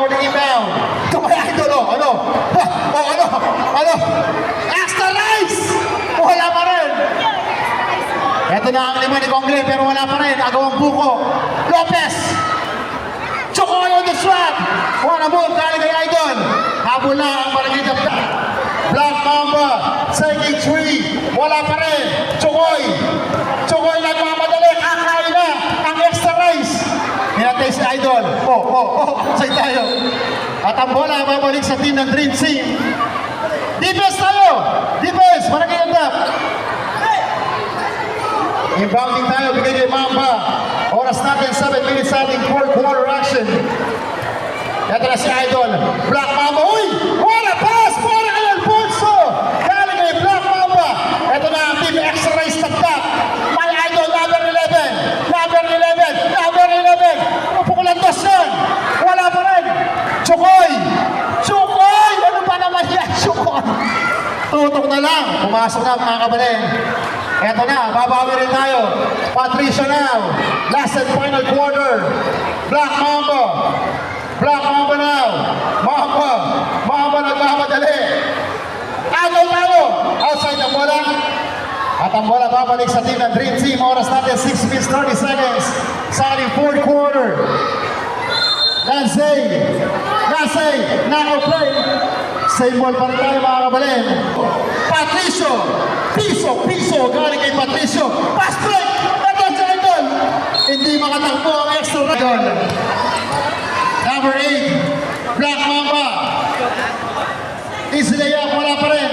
for the inbound. Tumaya ito, ano? Ano? Extra nice! Wala pa rin. Ito na ang lima ni Congle, pero wala pa rin. Agawang buko. Lopez! Chokoy on the swap! One move, galing kay Idol. Habol na ang Barangay Black Mamba, taking three. Wala pa rin. Chokoy nagmamadali. Kakain na ang extra rice. Hinatay si Idol. Say tayo. At ang bola babalik sa team ng Dream Team. Defense tayo. Defense. Barangay Abdap. Inbounding tayo. Bigay kay Mamba. Oras natin 7 minutes sa ating 4th quarter action. Ito na si Idol. Black Mamba. Uy! Wala pass! Para kay Alfonso! Galing kay Black Mamba. Ito na ang team extra race tagtap. May Idol, number 11. Pupukulan dos yan. Wala pa rin. Chokoy! Ano ba naman yan? Chokoy! Tutok na lang. Pumasok na mga kabaleng. Ito na, babawi rin tayo. Patricio now. Last and final quarter. Black Mamba now. Mamba nagmamadali. Agaw tayo. Outside ang bola. At ang bola babalik sa team ng Dream Team. Oras natin 6 minutes 30 seconds. Sa ating 4th quarter. Lansay. Now play. Same ball pa rin tayo mga kabaleng. Patricio. Piso. Galing kay Patricio. Pass break. Ito si Idol. Hindi makatakbo ang extra run. Number 8. Black Mamba. Easy layup. Wala pa rin.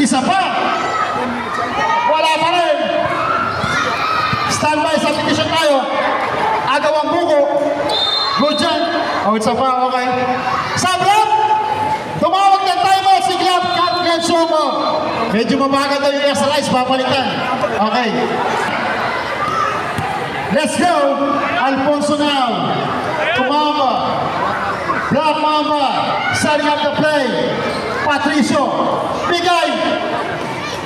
Isa pa. Wala pa rin. Standby. Substitution tayo. Agawang buko. Good dyan. Isa pa. Okay. Sabrap. Tumawag ng timeout si Captain Shomo. Medyo mabagal daw yung extra rice. Papalitan. Okay. Let's go. Alfonso now. Tumama. Black Mamba. Setting up the play. Patricio. Bigay.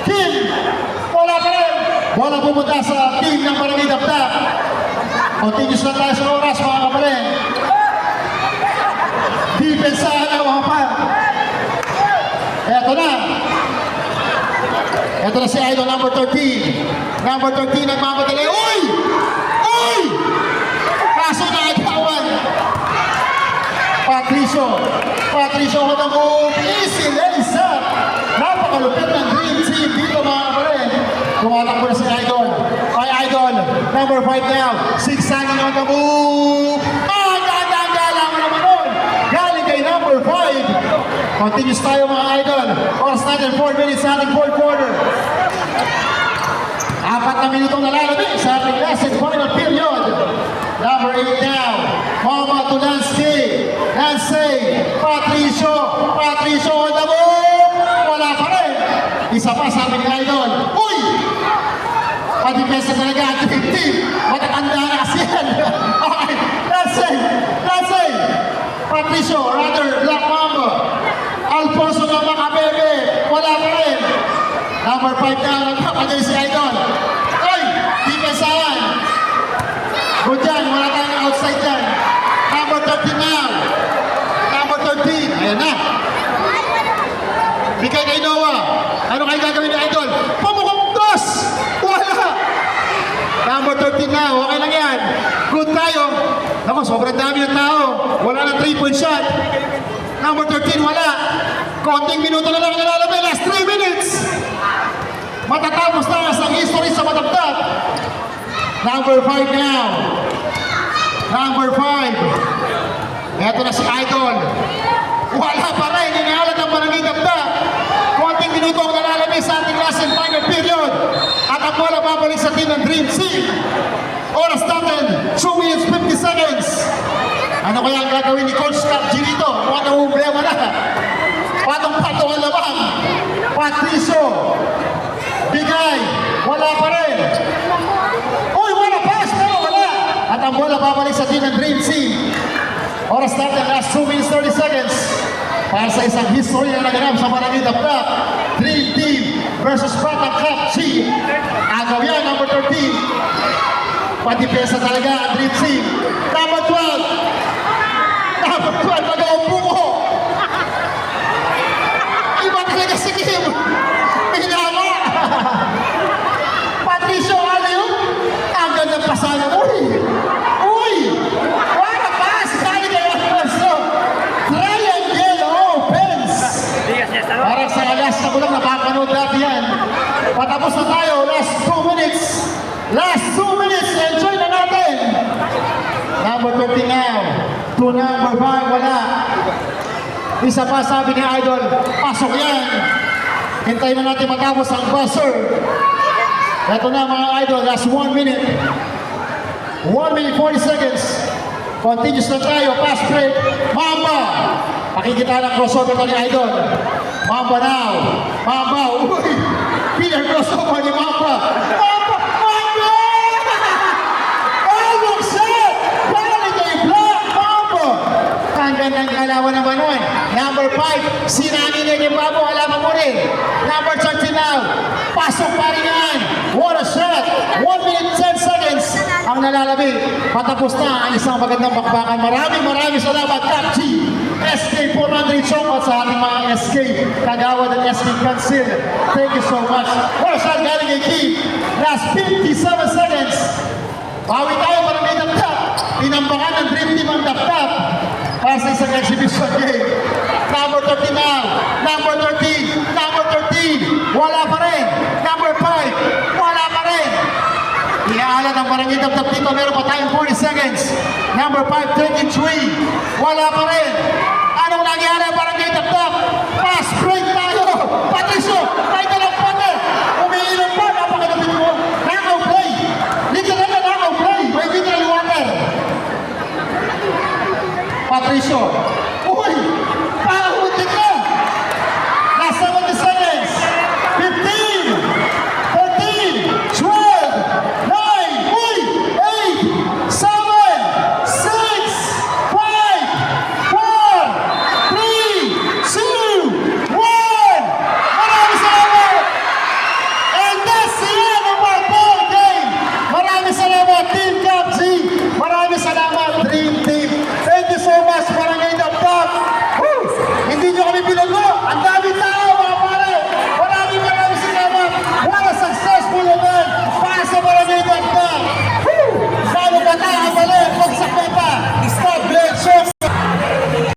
Kim. Wala pa rin. Bola pumunta sa team ng Barangay Dapdap. Continuous na tayo sa oras mga kabaleng. Depensahan ang mga pa. Ito na si Idol, number 13. Number 13 nagmamadali. Uy! Kaso na agtawan. Patricio ko na move. Easy, lays up. Napakalupit ng Dream Team dito mga kabaleng. Tumatakbo na si Idol. Ay Idol, number 5 now. 6 hanging on the move. Ganda mo naman nun. Galing kay number 5. Continuous tayo mga Idol. Oras natin 4 minutes sa ating 4th quarter. 4 na minutong nalalabing sa ating last and final period. Number 8 now. Mama to Lansay. Patricio on the move. Wala pa rin. Isa pa sa ating Idol. Uy! Pati-pesa talaga ang team. Matatanda na kasi yan. Okay. Lansay. Patricio, Black Mamba. Alfonso na makabebe. Wala pa rin. Number 5 na nagpapagay si Idol. Ay! Depensahan. Good dyan. Wala tayong outside dyan. Number 13 now. Number 13. Ayan na. Bigay kay Noah. Ano kayo gagawin ni Idol? Pamukong dos! Wala! Number 13 na. Okay lang yan. Good tayo. Naku, sobrang dami ng tao. Wala ng 3-point shot. Number 13, wala. Konting minuto na lang nalalabay. Last 3 minutes. Matatapos na sa history sa Mataptap. Number 5 now. Number 5. Eto na si Idol. Wala pa rin. Inaalat ang Barangay Dapdap. Konting minuto ang nalalabay sa ating last and final period. At ang bola babalik sa team ng Dream Team. Oras natin, 2 minutes 50 seconds. Ano kaya ang gagawin ni Coach Cap Girito? Mukhang namumblema na. Patong-patong ang labang. Patricio. Bigay. Wala pa rin. Uy, wala pass. Pero wala. At ang bola babalik sa team ng Dream Team. Oras natin, last 2 minutes 30 seconds. Para sa isang history na naganap sa Barangay Dapdap. Dream Team versus Batang Cap G. Agaw yan, number 13. Pati-pesa talaga ang Dream Team. Number 12. 13 now. To number 5, wala. Isa pa sabi ni Idol, pasok yan. Hintayin na natin matapos ang buzzer. Ito na mga Idol, last 1 minute. 1 minute 40 seconds. Continuous na tayo, fast break. Mamba! Pakikita ng crossover to ni Idol. Mamba now. Mamba, uy! Peter crossover ni Mamba. Mamba! Mamba! Bagong set! Balik kay Black Mamba! Ang gandang kalawan naman nun. Number 5, sinani na ni Babo, alam mo rin. Number 13 now. Pasok pa rin yan. What a shot! 1 minute 10 seconds ang nalalabi. Patapos na ang isang magandang bakbakan. Maraming salamat, Top G. SK 400 Chong sa ating mga SK Kagawad at SK Council. Thank you so much. What a shot galing kay Keith. Last 57 seconds. Bawi tayo para may daptap. Inambangan ng Dream Team ang daptap para sa isang exhibition game. Number 13 now. Number 13. Number 13. Wala pa rin. Number 5. Wala pa rin. Iaalan ang barangay daptap dito. Meron pa tayong 40 seconds. Number 5, 33. Wala pa rin. Anong nangyari ang barangay daptap? Pass break tayo. Patricio, tayo na lang partner. Umiinom pa. Napakalapit mo. Nakaw play. Literal na nakaw play. May literal water. Patricio.